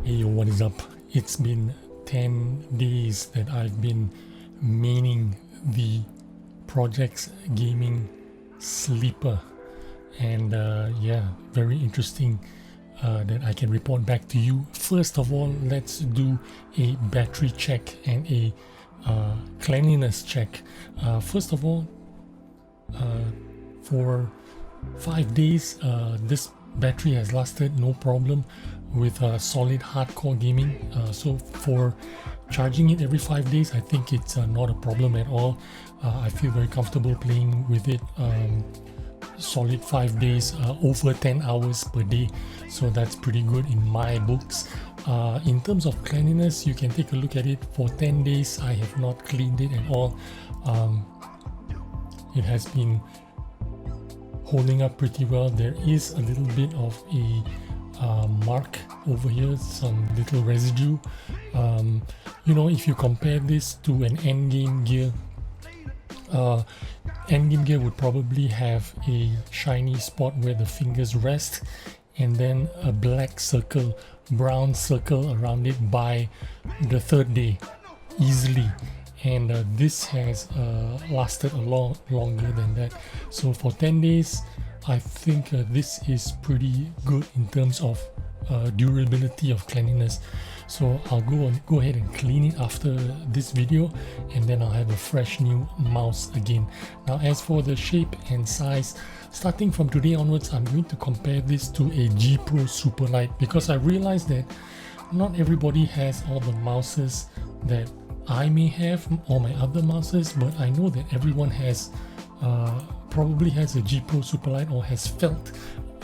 Hey yo, what is up? It's been 10 days that I've been maining the Projects Gaming Sleeper, and yeah, very interesting that I can report back to you. First of all, let's do a battery check and a cleanliness check. First of all, for 5 days, this battery has lasted no problem with solid hardcore gaming. So for charging it every 5 days, I think it's not a problem at all. I feel very comfortable playing with it solid 5 days, over 10 hours per day, so that's pretty good in my books. In terms of cleanliness, you can take a look at it. For 10 days I have not cleaned it at all. It has been holding up pretty well. There is a little bit of a mark over here, some little residue. You know, if you compare this to an endgame gear, endgame gear would probably have a shiny spot where the fingers rest, and then a black circle, brown circle around it by the 3rd day easily. And this has lasted a lot longer than that. So for 10 days, I think this is pretty good in terms of durability of cleanliness. So I'll go ahead and clean it after this video, and then I'll have a fresh new mouse again. Now, as for the shape and size, starting from today onwards, I'm going to compare this to a G Pro Superlight, because I realized that not everybody has all the mouses that I may have or my other mouses, but I know that everyone has probably has a G Pro Superlight or has felt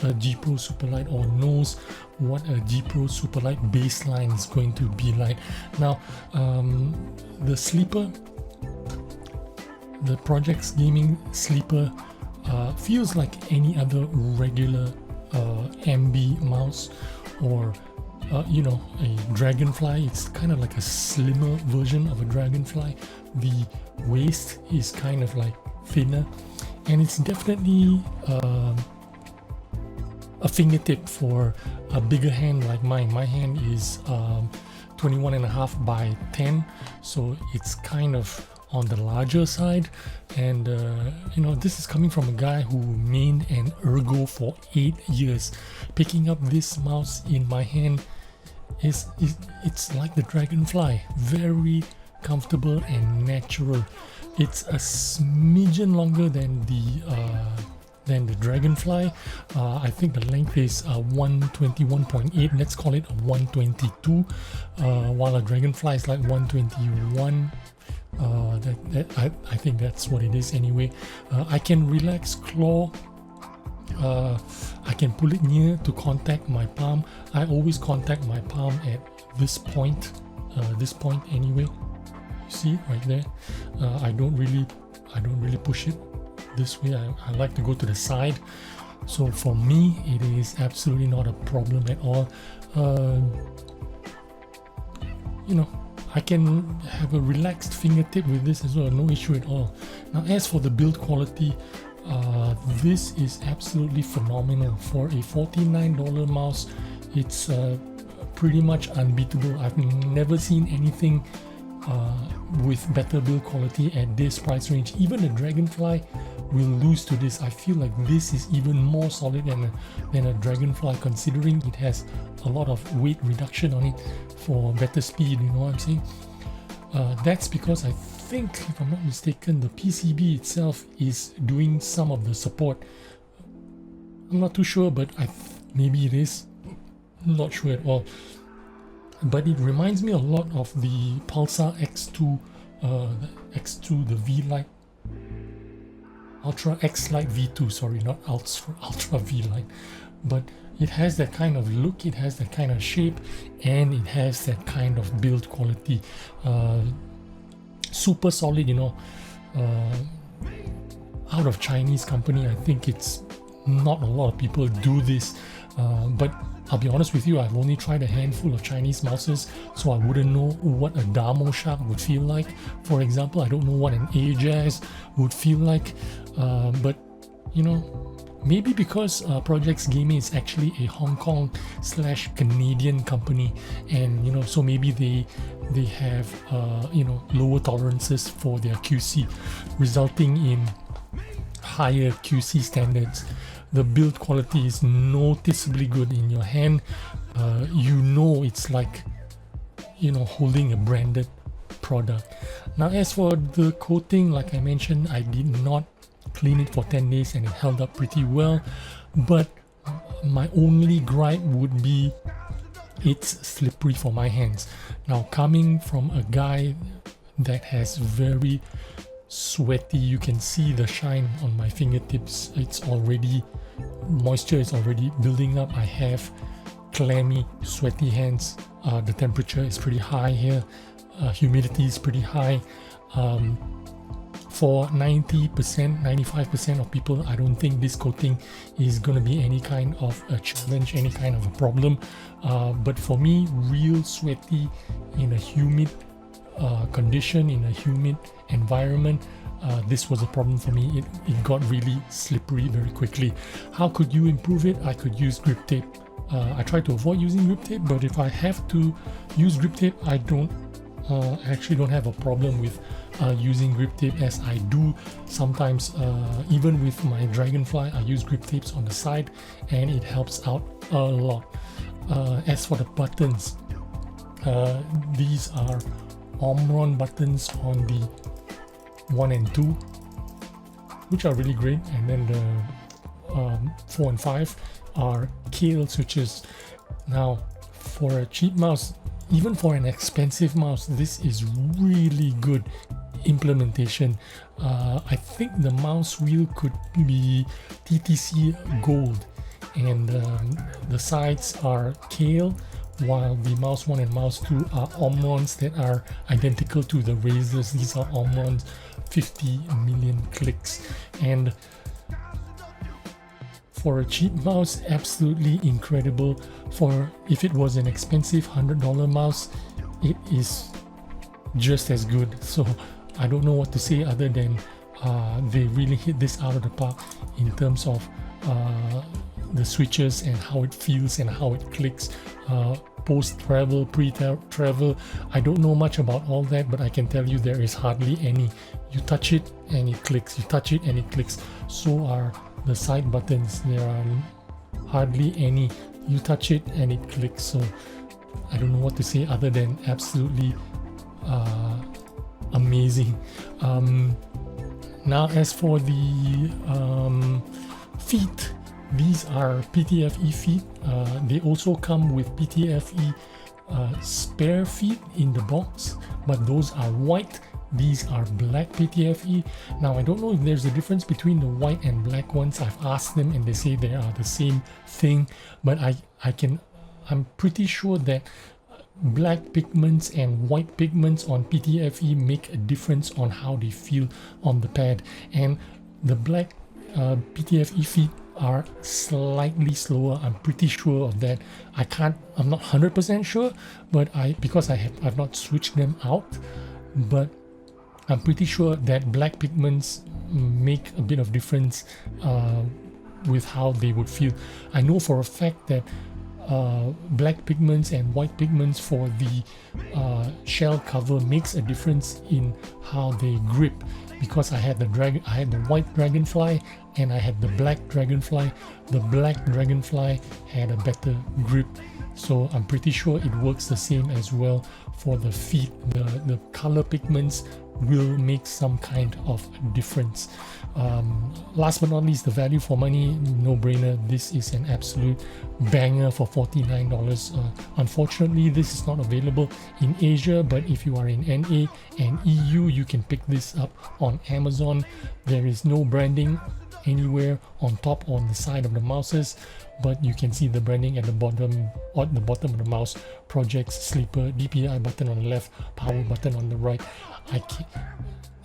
a G Pro Superlight or knows what a G Pro Superlight baseline is going to be like. Now, the Sleeper, the Projects Gaming Sleeper, feels like any other regular MB mouse, or you know, a Dragonfly. It's kind of like a slimmer version of a Dragonfly. The waist is kind of like thinner, and it's definitely a fingertip for a bigger hand like mine. My hand is 21.5 by 10, so it's kind of on the larger side. And you know, this is coming from a guy who mained an Ergo for 8 years. Picking up this mouse in my hand it's like the Dragonfly, very comfortable and natural. It's a smidgen longer than the Dragonfly. I think the length is 121.8. Let's call it a 122, while a Dragonfly is like 121. I think that's what it is anyway. I can relax claw. I can pull it near to contact my palm. I always contact my palm at this point anyway. You see it right there. I don't really push it this way. I like to go to the side. So for me, it is absolutely not a problem at all. You know, I can have a relaxed fingertip with this as well, no issue at all. Now, as for the build quality, this is absolutely phenomenal. For a $49 mouse, it's pretty much unbeatable. I've never seen anything with better build quality at this price range. Even the Dragonfly will lose to this. I feel like this is even more solid than a Dragonfly, considering it has a lot of weight reduction on it for better speed, you know what I'm saying? That's because I think, if I'm not mistaken, the PCB itself is doing some of the support. I'm not too sure, but maybe it is. Not sure at all. But it reminds me a lot of the Pulsar X2, the V-Lite, Ultra X-Lite V2, sorry, not Ultra V-Lite. But it has that kind of look, it has that kind of shape, and it has that kind of build quality. Super solid, you know. Out of Chinese company, I think it's not a lot of people do this, but I'll be honest with you, I've only tried a handful of Chinese mouses, so I wouldn't know what a Damo Shark would feel like. For example, I don't know what an Ajaz would feel like, but you know, Maybe because Projects Gaming is actually a Hong Kong / Canadian company, and so maybe they have lower tolerances for their QC, resulting in higher QC standards. The build quality is noticeably good in your hand. It's like holding a branded product. Now, as for the coating, like I mentioned, I did not clean it for 10 days and it held up pretty well, but my only gripe would be it's slippery for my hands. Now, coming from a guy that has very sweaty, you can see the shine on my fingertips. Moisture is already building up. I have clammy, sweaty hands. The temperature is pretty high here. Humidity is pretty high. For 90%, 95% of people, I don't think this coating is going to be any kind of a challenge, any kind of a problem. But for me, real sweaty in a humid condition, in a humid environment, this was a problem for me. It got really slippery very quickly. How could you improve it? I could use grip tape. I try to avoid using grip tape, but if I have to use grip tape, I actually don't have a problem with using grip tape, as I do sometimes. Even with my Dragonfly, I use grip tapes on the side and it helps out a lot. As for the buttons, these are Omron buttons on the 1 and 2, which are really great, and then the 4 and 5 are Kale switches. Now, for a cheap mouse, even for an expensive mouse, this is really good implementation. I think the mouse wheel could be TTC gold, and the sides are Kale, while the mouse 1 and mouse 2 are Omrons that are identical to the Razors. These are Omrons 50 million clicks, and for a cheap mouse, absolutely incredible. For if it was an expensive $100 mouse, it is just as good. So I don't know what to say other than they really hit this out of the park in terms of the switches and how it feels and how it clicks. Post-travel, pre-travel, I don't know much about all that, but I can tell you there is hardly any. You touch it and it clicks, you touch it and it clicks. So are the side buttons. There are hardly any. You touch it and it clicks. So I don't know what to say other than absolutely amazing. Now, as for the feet, these are PTFE feet. They also come with PTFE spare feet in the box, but those are white. These are black PTFE. Now, I don't know if there's a difference between the white and black ones. I've asked them and they say they are the same thing, but I'm pretty sure that black pigments and white pigments on PTFE make a difference on how they feel on the pad, and the black PTFE feet are slightly slower. I'm pretty sure of that. I'm not 100% sure, but because I've not switched them out, but I'm pretty sure that black pigments make a bit of difference with how they would feel. I know for a fact that black pigments and white pigments for the shell cover makes a difference in how they grip, because I had the white Dragonfly and I had the black Dragonfly. The black Dragonfly had a better grip, so I'm pretty sure it works the same as well for the feet. The color pigments will make some kind of difference. Last but not least, the value for money, no brainer. This is an absolute banger for $49. Unfortunately, this is not available in Asia, but if you are in NA and EU, you can pick this up on Amazon. There is no branding anywhere on top or on the side of the mouses, but you can see the branding at the bottom of the mouse. Projects, sleeper, DPI button on the left, power button on the right.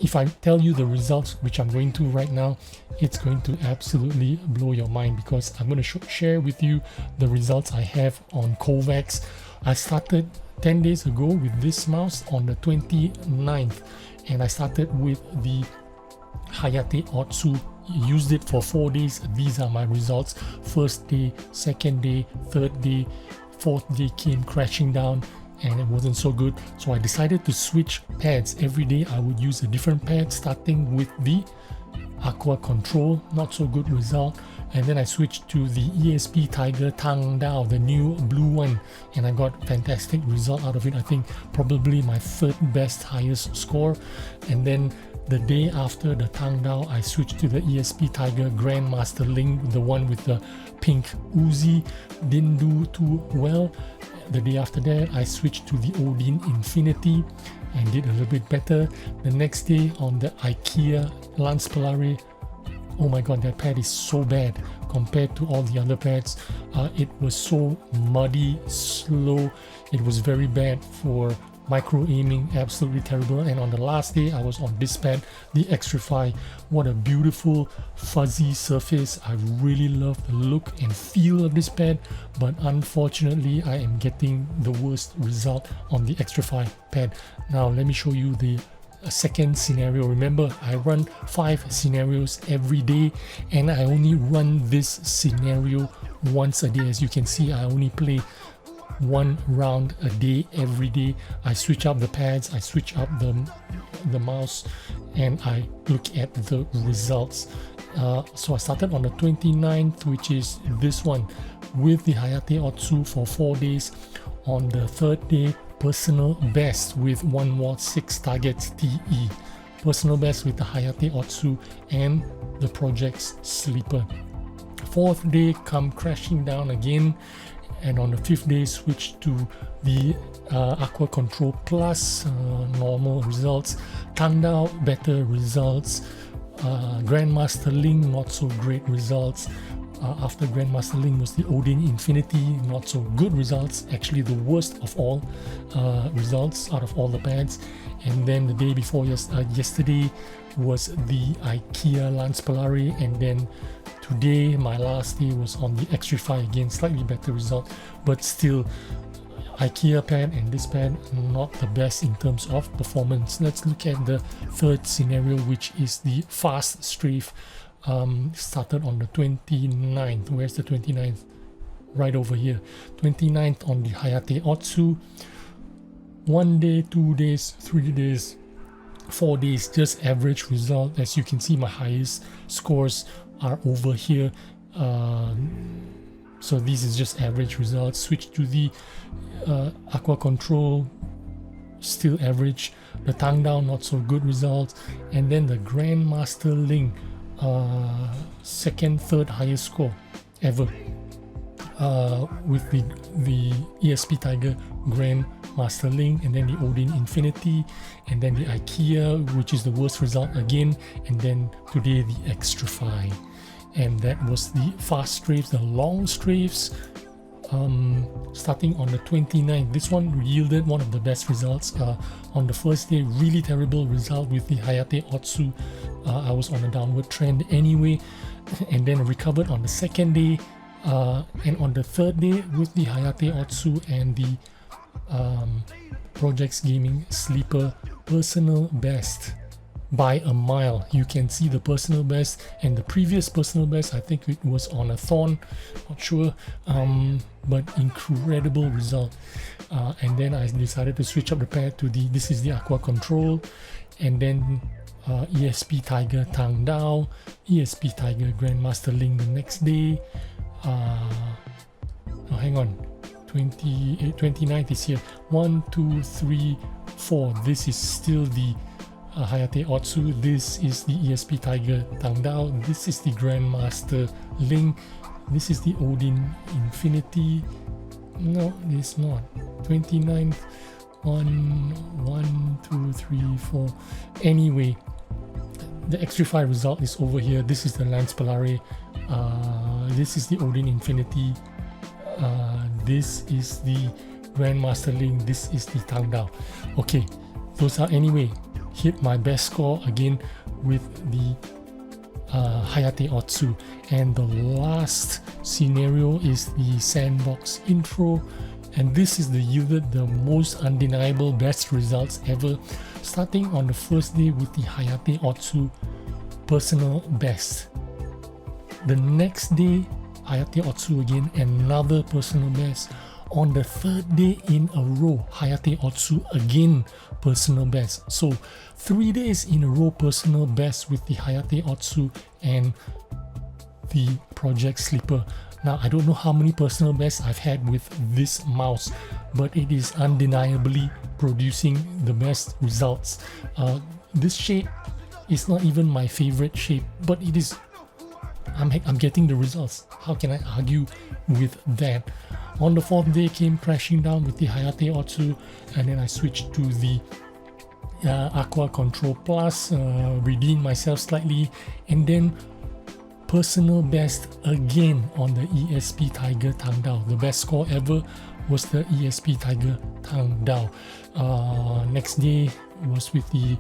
If I tell you the results, which I'm going to right now, it's going to absolutely blow your mind, because I'm going to share with you the results I have on Kovacs. I started 10 days ago with this mouse on the 29th, and I started with the Hayate Otsu used it for 4 days. These are my results. First day, second day, third day, fourth day came crashing down and it wasn't so good. So I decided to switch pads. Every day I would use a different pad, starting with the Aqua Control, not so good result. And then I switched to the ESP Tiger Tang Dao, the new blue one, and I got fantastic result out of it. I think probably my third best highest score. And then the day after the Tang Dao, I switched to the ESP Tiger Grandmaster Link, the one with the pink Uzi. Didn't do too well. The day after that, I switched to the Odin Infinity and did a little bit better. The next day on the IKEA Lance Polare, oh my god, that pad is so bad compared to all the other pads. It was so muddy, slow. It was very bad for micro aiming, absolutely terrible. And on the last day, I was on this pad, the Xtrify. What a beautiful fuzzy surface. I really love the look and feel of this pad, but unfortunately I am getting the worst result on the Xtrify pad. Now let me show you the second scenario. Remember, I run 5 scenarios every day and I only run this scenario once a day. As you can see, I only play 1 round a day every day. I switch up the pads, I switch up the mouse, and I look at the results. So I started on the 29th, which is this one, with the Hayate Otsu for 4 days. On the third day, personal best with 1 watt 6 targets TE. Personal best with the Hayate Otsu and the Project's Sleeper. Fourth day come crashing down again, and on the 5th day switched to the Aqua Control Plus, normal results. Tang Dao, better results. Grandmaster Link, not so great results. After Grandmaster Link was the Odin Infinity, not so good results, actually the worst of all results out of all the pads. And then the day before yesterday was the IKEA Lance Polare, and then today, my last day, was on the Xtrify again, slightly better result, but still IKEA pad and this pad not the best in terms of performance. Let's look at the third scenario, which is the Fast Strafe. Started on the 29th. Where's the 29th? Right over here. 29th on the Hayate Otsu. 1 day, 2 days, 3 days, 4 days, just average result. As you can see, my highest scores are over here. So this is just average results. Switch to the Aqua Control, still average. The Tang Dao, not so good results. And then the Grandmaster Link, second, third highest score ever, with the ESP Tiger Grandmaster Link, and then the Odin Infinity, and then the IKEA, which is the worst result again, and then today the Xtrify. And that was the fast strafes, the long strafes. Starting on the 29th, this one yielded one of the best results. On the first day, really terrible result with the Hayate Otsu. I was on a downward trend anyway, and then recovered on the second day, and on the third day with the Hayate Otsu and the Projects Gaming Sleeper, personal best by a mile. You can see the personal best, and the previous personal best, I think it was on a Thorn, not sure, but incredible result. And then I decided to switch up the pad to this is the Aqua Control, and then ESP Tiger Tang Dao, ESP Tiger Grandmaster Link the next day. Hang on, 29th is here. 1, 2, 3, 4. This is still the Hayate Otsu. This is the ESP Tiger Tang Dao. This is the Grandmaster Link. This is the Odin Infinity. No, it's not. 29th. 1, 2, 3, 4. Anyway, the Xtrify result is over here. This is the Lance Polare. This is the Odin Infinity. This is the Grandmaster Link. This is the Tang Dao. Okay, those are anyway. Hit my best score again with the Hayate Otsu. And the last scenario is the Sandbox Intro, and this is yielded the most undeniable best results ever. Starting on the first day with the Hayate Otsu, personal best. The next day, Hayate Otsu again, another personal best. On the third day in a row, Hayate Otsu again, personal best. So 3 days in a row, personal best with the Hayate Otsu and the Project Sleeper. Now, I don't know how many personal bests I've had with this mouse, but it is undeniably producing the best results. This shape is not even my favorite shape, but it is. I'm getting the results. How can I argue with that? On the fourth day, came crashing down with the Hayate Otsu, and then I switched to the Aqua Control Plus, redeemed myself slightly, and then personal best again on the ESP Tiger Tang Dao. The best score ever was the ESP Tiger Tang Dao. Next day was with the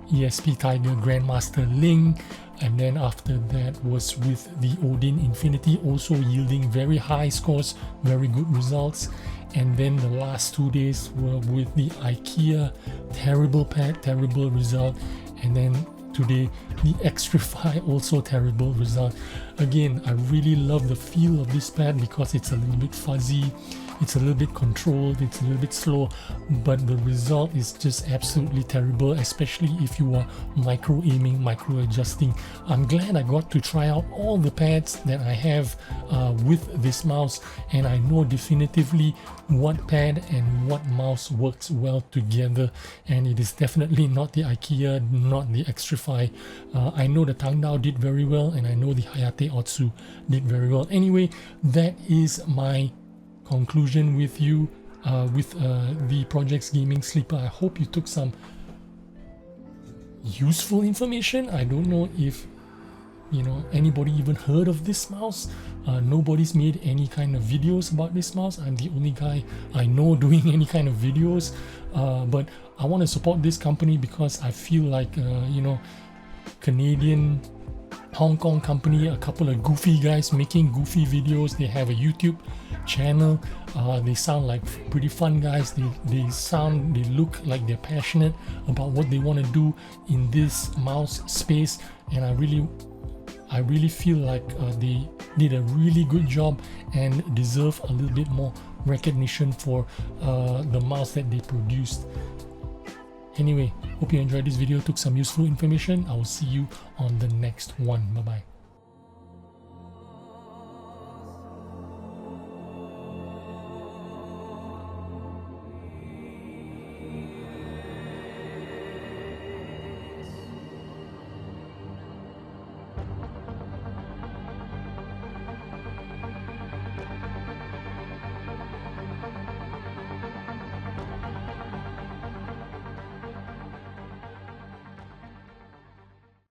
ESP Tiger Grandmaster Ling, and then after that was with the Odin Infinity, also yielding very high scores, very good results. And then the last 2 days were with the IKEA, terrible pad, terrible result. And then today the Xtrify, also terrible result. Again, I really love the feel of this pad because it's a little bit fuzzy, it's a little bit controlled, it's a little bit slow, but the result is just absolutely terrible, especially if you are micro aiming, micro adjusting. I'm glad I got to try out all the pads that I have with this mouse, and I know definitively what pad and what mouse works well together, and it is definitely not the IKEA, not the Xtrify. I know the Tang Dao did very well, and I know the Hayate Otsu did very well. Anyway, that is my conclusion with you with the Projects Gaming Sleeper. I hope you took some useful information. I don't know if anybody even heard of this mouse. Nobody's made any kind of videos about this mouse. I'm the only guy I know doing any kind of videos, but I want to support this company because I feel like Canadian, Hong Kong company, a couple of goofy guys making goofy videos. They have a YouTube channel. They sound like pretty fun guys. They look like they're passionate about what they want to do in this mouse space, and I really feel like they did a really good job and deserve a little bit more recognition for the mouse that they produced. Anyway, hope you enjoyed this video, took some useful information. I will see you on the next one. Bye bye.